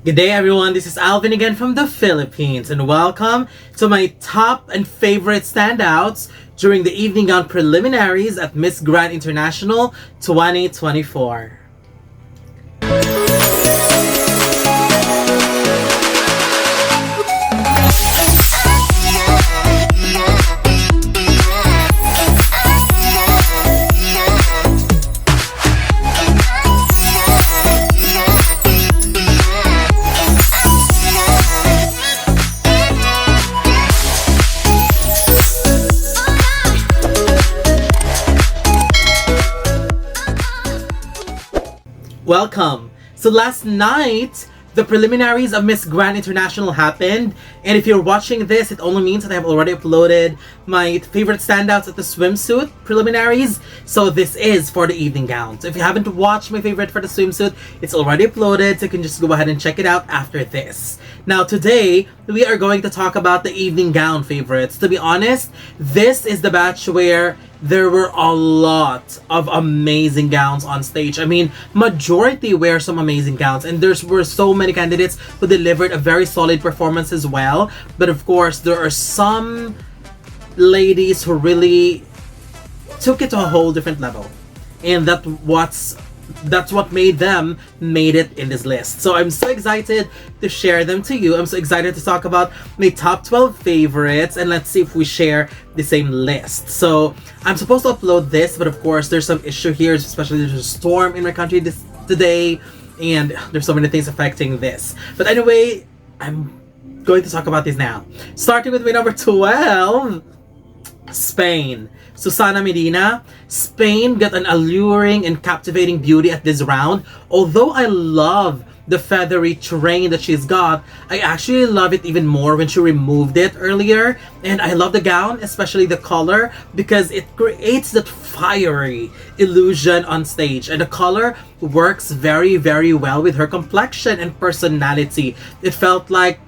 Good day everyone, this is Alvin again from the Philippines and welcome to my top and favorite standouts during the evening gown preliminaries at Miss Grand International 2024. Welcome! So last night, the preliminaries of Miss Grand International happened, and if you're watching this, it only means that I have already uploaded my favorite standouts at the swimsuit preliminaries, so this is for the evening gowns. If you haven't watched my favorite for the swimsuit, it's already uploaded, so you can just go ahead and check it out after this. Now today, we are going to talk about the evening gown favorites. To be honest, this is the batch where there were a lot of amazing gowns on stage. I mean, majority wear some amazing gowns, and there were so many candidates who delivered a very solid performance as well. But of course, there are some ladies who really took it to a whole different level, and that's what made it in this list. So I'm so excited to share them to you. I'm so excited to talk about my top 12 favorites, and let's see if we share the same list. So I'm supposed to upload this, but of course there's some issue here, especially there's a storm in my country today, and there's so many things affecting this. But anyway, I'm going to talk about this now. Starting with my number 12, Spain. Susana Medina. Spain got an alluring and captivating beauty at this round. Although I love the feathery train that she's got, I actually love it even more when she removed it earlier. And I love the gown, especially the color, because it creates that fiery illusion on stage. And the color works very, very well with her complexion and personality. It felt like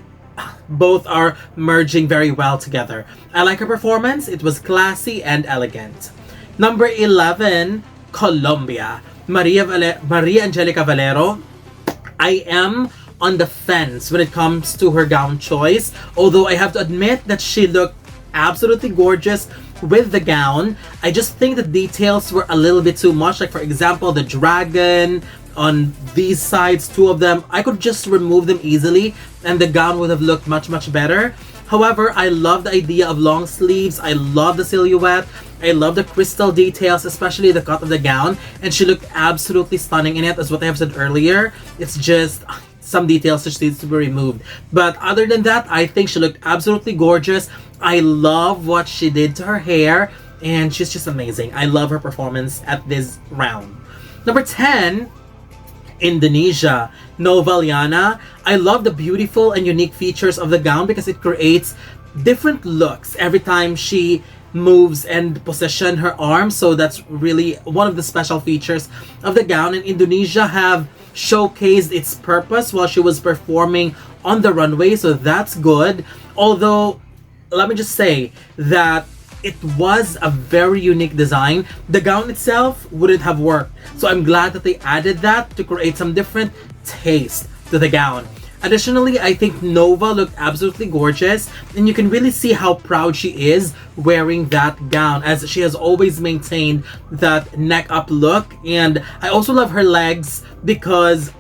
both are merging very well together. I like her performance. It was classy and elegant. Number 11, Colombia. Maria Angelica Valero. I am on the fence when it comes to her gown choice, although I have to admit that she looked absolutely gorgeous with the gown. I just think the details were a little bit too much. Like for example, the dragon on these sides, two of them, I could just remove them easily and the gown would have looked much better. However, I love the idea of long sleeves. I love the silhouette. I love the crystal details, especially the cut of the gown, and she looked absolutely stunning in it, as what I have said earlier. It's just some details that needs to be removed. But other than that, I think she looked absolutely gorgeous. I love what she did to her hair, and she's just amazing. I love her performance at this round. Number 10, Indonesia. Nova Liana. I love the beautiful and unique features of the gown because it creates different looks every time she moves and position her arms. So that's really one of the special features of the gown, and Indonesia have showcased its purpose while she was performing on the runway, so that's good. Although, let me just say that it was a very unique design. The gown itself wouldn't have worked. So I'm glad that they added that to create some different taste to the gown. Additionally, I think Nova looked absolutely gorgeous, and you can really see how proud she is wearing that gown, as she has always maintained that neck up look. And I also love her legs because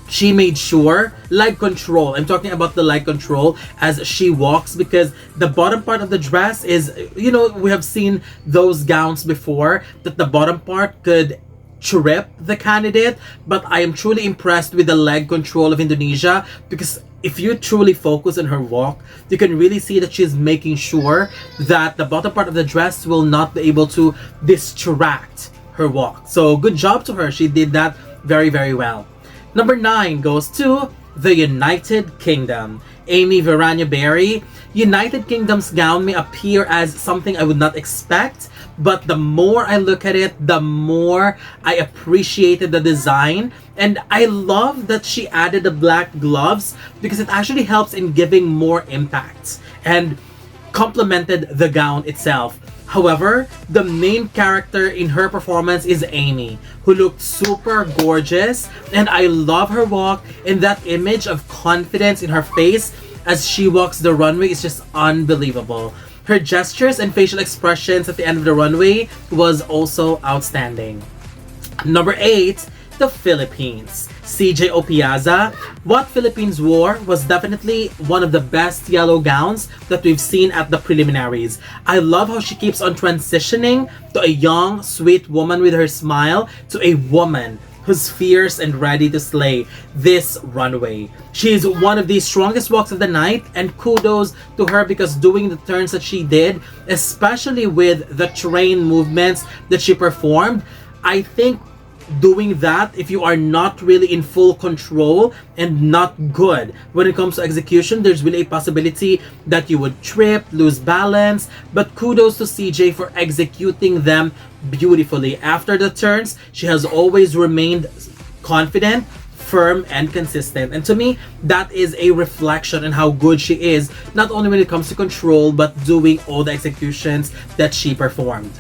she made sure leg control. I'm talking about the leg control as she walks, because the bottom part of the dress is, you know, we have seen those gowns before that the bottom part could trip the candidate, but I am truly impressed with the leg control of Indonesia, because if you truly focus on her walk, you can really see that she's making sure that the bottom part of the dress will not be able to distract her walk. So good job to her. She did that very, very well. Number 9 goes to the United Kingdom. Amy Verania Berry. United Kingdom's gown may appear as something I would not expect, but the more I look at it, the more I appreciated the design. And I love that she added the black gloves because it actually helps in giving more impact and complemented the gown itself. However, the main character in her performance is Amy, who looked super gorgeous, and I love her walk, and that image of confidence in her face as she walks the runway is just unbelievable. Her gestures and facial expressions at the end of the runway was also outstanding. Number 8, the Philippines. 𝐶J Opiaza. What Philippines wore was definitely one of the best yellow gowns that we've seen at the preliminaries. I love how she keeps on transitioning to a young, sweet woman with her smile to a woman who's fierce and ready to slay this runway. She's one of the strongest walks of the night, and kudos to her because doing the turns that she did, especially with the train movements that she performed, I think doing that, if you are not really in full control and not good when it comes to execution, there's really a possibility that you would trip, lose balance. But kudos to CJ for executing them beautifully. After the turns, she has always remained confident, firm, and consistent. And to me, that is a reflection on how good she is, not only when it comes to control, but doing all the executions that she performed.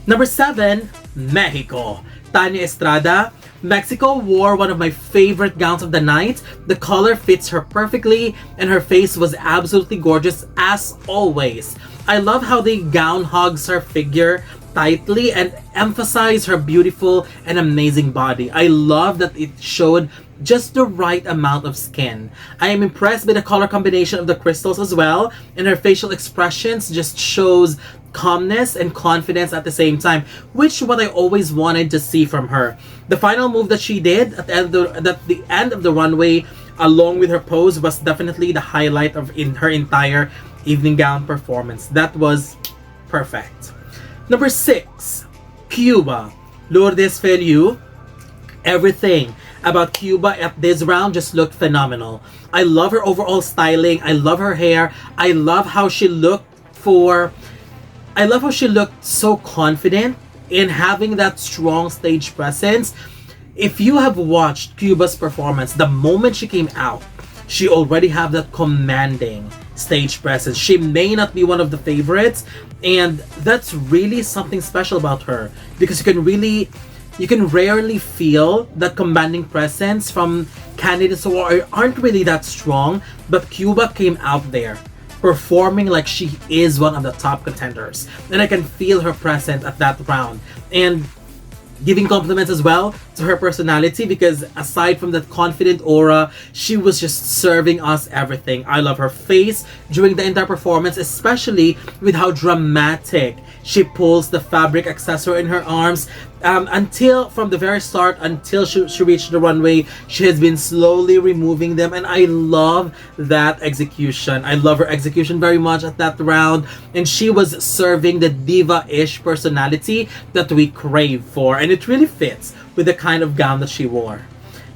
Number 7, Mexico. Tania Estrada. Mexico wore one of my favorite gowns of the night. The color fits her perfectly, and her face was absolutely gorgeous as always. I love how the gown hugs her figure tightly and emphasizes her beautiful and amazing body. I love that it showed just the right amount of skin. I am impressed by the color combination of the crystals as well, and her facial expressions just shows calmness and confidence at the same time, which is what I always wanted to see from her. The final move that she did at the end of the runway, along with her pose, was definitely the highlight of her entire evening gown performance. That was perfect. Number 6, Cuba. Lourdes Feliu. Everything about Cuba at this round just looked phenomenal. I love her overall styling. I love her hair. I love how she looked so confident in having that strong stage presence. If you have watched Cuba's performance, the moment she came out, she already have that commanding stage presence. She may not be one of the favorites, and that's really something special about her, because you can rarely feel that commanding presence from candidates who aren't really that strong, but Cuba came out there performing like she is one of the top contenders, and I can feel her presence at that round, and giving compliments as well to her personality, because aside from that confident aura, she was just serving us everything. I love her face during the entire performance, especially with how dramatic she pulls the fabric accessory in her arms. Until from the very start, until she reached the runway, she has been slowly removing them, and I love that execution. I love her execution very much at that round, and she was serving the diva-ish personality that we crave for, and it really fits with the kind of gown that she wore.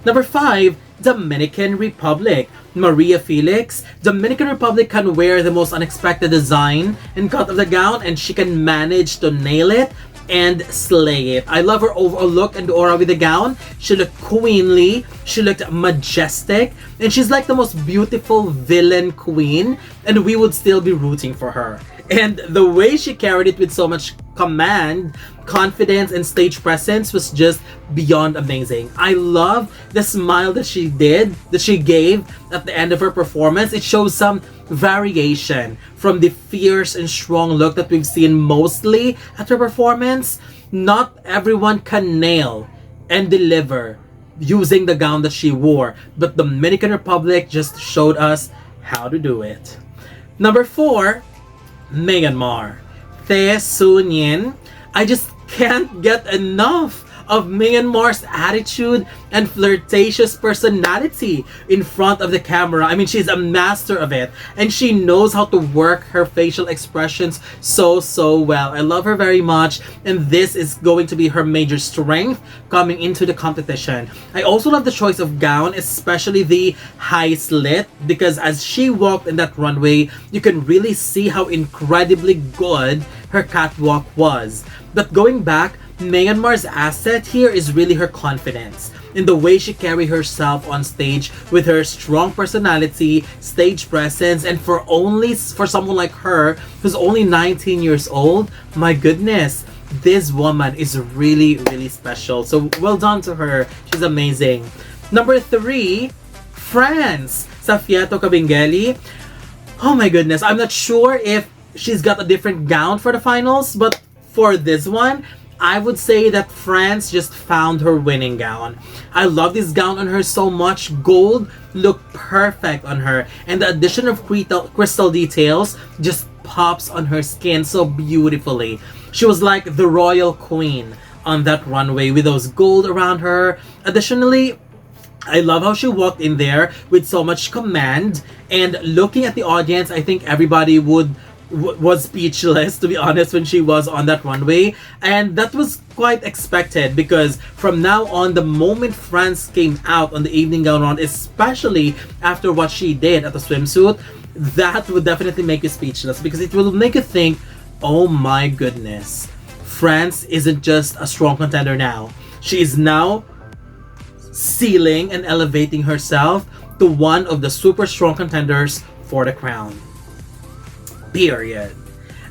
Number 5, Dominican Republic. Maria Felix. Dominican Republic can wear the most unexpected design and cut of the gown, and she can manage to nail it and slay it. I love her overall look and aura with the gown. She looked queenly, she looked majestic, and she's like the most beautiful villain queen, and we would still be rooting for her. And the way she carried it with so much command, confidence, and stage presence was just beyond amazing. I love the smile that she gave at the end of her performance. It shows some variation from the fierce and strong look that we've seen mostly at her performance. Not everyone can nail and deliver using the gown that she wore, but Dominican Republic just showed us how to do it. Number 4, Myanmar. The Sun Yin. I just can't get enough of Myanmar's attitude and flirtatious personality in front of the camera. I mean, she's a master of it, and she knows how to work her facial expressions so well. I love her very much, and this is going to be her major strength coming into the competition. I also love the choice of gown, especially the high slit, because as she walked in that runway, you can really see how incredibly good her catwalk was. But going back Myanmar's asset here is really her confidence in the way she carried herself on stage with her strong personality, stage presence, and for someone like her who's only 19 years old, my goodness, this woman is really, really special. So well done to her. She's amazing. Number 3, France. Savieto Kabengele. Oh my goodness, I'm not sure if she's got a different gown for the finals, but for this one, I would say that France just found her winning gown. I love this gown on her so much. Gold looked perfect on her, and the addition of crystal details just pops on her skin so beautifully. She was like the royal queen on that runway with those gold around her. Additionally, I love how she walked in there with so much command, and looking at the audience, I think everybody was speechless, to be honest, when she was on that runway. And that was quite expected, because from now on, the moment France came out on the evening gown round, especially after what she did at the swimsuit, that would definitely make you speechless, because it will make you think, oh my goodness, France isn't just a strong contender now. She is now sealing and elevating herself to one of the super strong contenders for the crown. Period.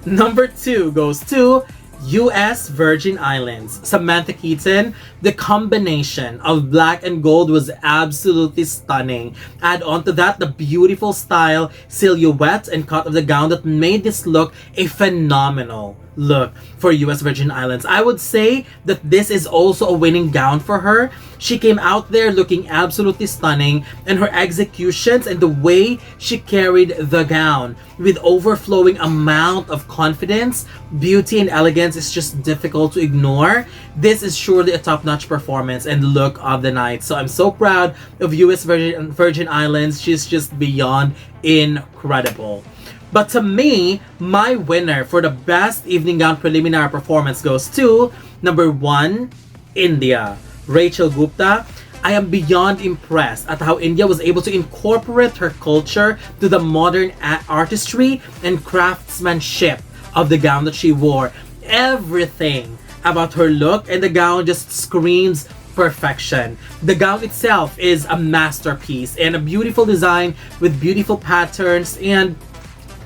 Number 2 goes to U.S. Virgin Islands. Samantha Kon. The combination of black and gold was absolutely stunning. Add on to that the beautiful style, silhouette, and cut of the gown that made this look a phenomenal look for U.S. Virgin Islands. I would say that this is also a winning gown for her. She came out there looking absolutely stunning, and her executions and the way she carried the gown with overflowing amount of confidence, beauty, and elegance is just difficult to ignore. This is surely a top-notch performance and look of the night. So I'm so proud of U.S. Virgin Islands. She's just beyond incredible. But to me, my winner for the best evening gown preliminary performance goes to number 1, India. Rachel Gupta. I am beyond impressed at how India was able to incorporate her culture to the modern artistry and craftsmanship of the gown that she wore. Everything about her look and the gown just screams perfection. The gown itself is a masterpiece and a beautiful design with beautiful patterns, and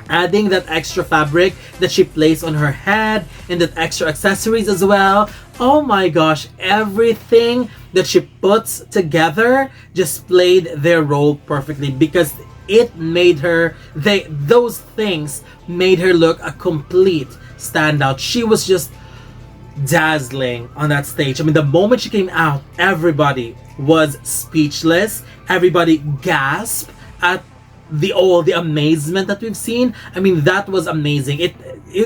adding that extra fabric that she placed on her head and that extra accessories as well. Oh my gosh, everything that she puts together just played their role perfectly, because it made her, those things made her look a complete standout. She was just dazzling on that stage. I mean, the moment she came out, everybody was speechless. Everybody gasped at the amazement that we've seen. I mean, that was amazing.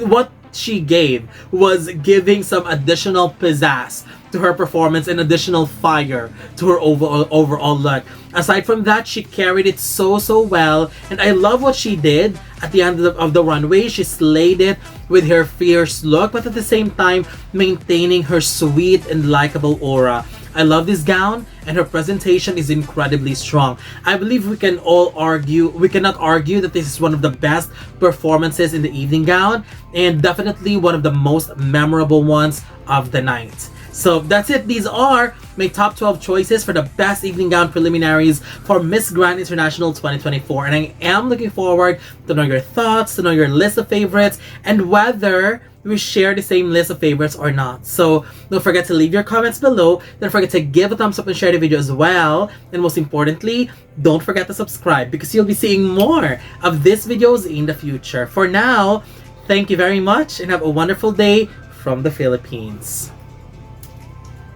What she gave was giving some additional pizzazz to her performance and additional fire to her overall look. Aside from that, she carried it so well, and I love what she did at the end of the runway. She slayed it with her fierce look, but at the same time maintaining her sweet and likable aura. I love this gown, and her presentation is incredibly strong. I believe we cannot argue that this is one of the best performances in the evening gown, and definitely one of the most memorable ones of the night. So that's it. These are my top 12 choices for the best evening gown preliminaries for Miss Grand International 2024. And I am looking forward to know your thoughts, to know your list of favorites, and whether we share the same list of favorites or not. So don't forget to leave your comments below. Don't forget to give a thumbs up and share the video as well. And most importantly, don't forget to subscribe, because you'll be seeing more of these videos in the future. For now, thank you very much and have a wonderful day from the Philippines.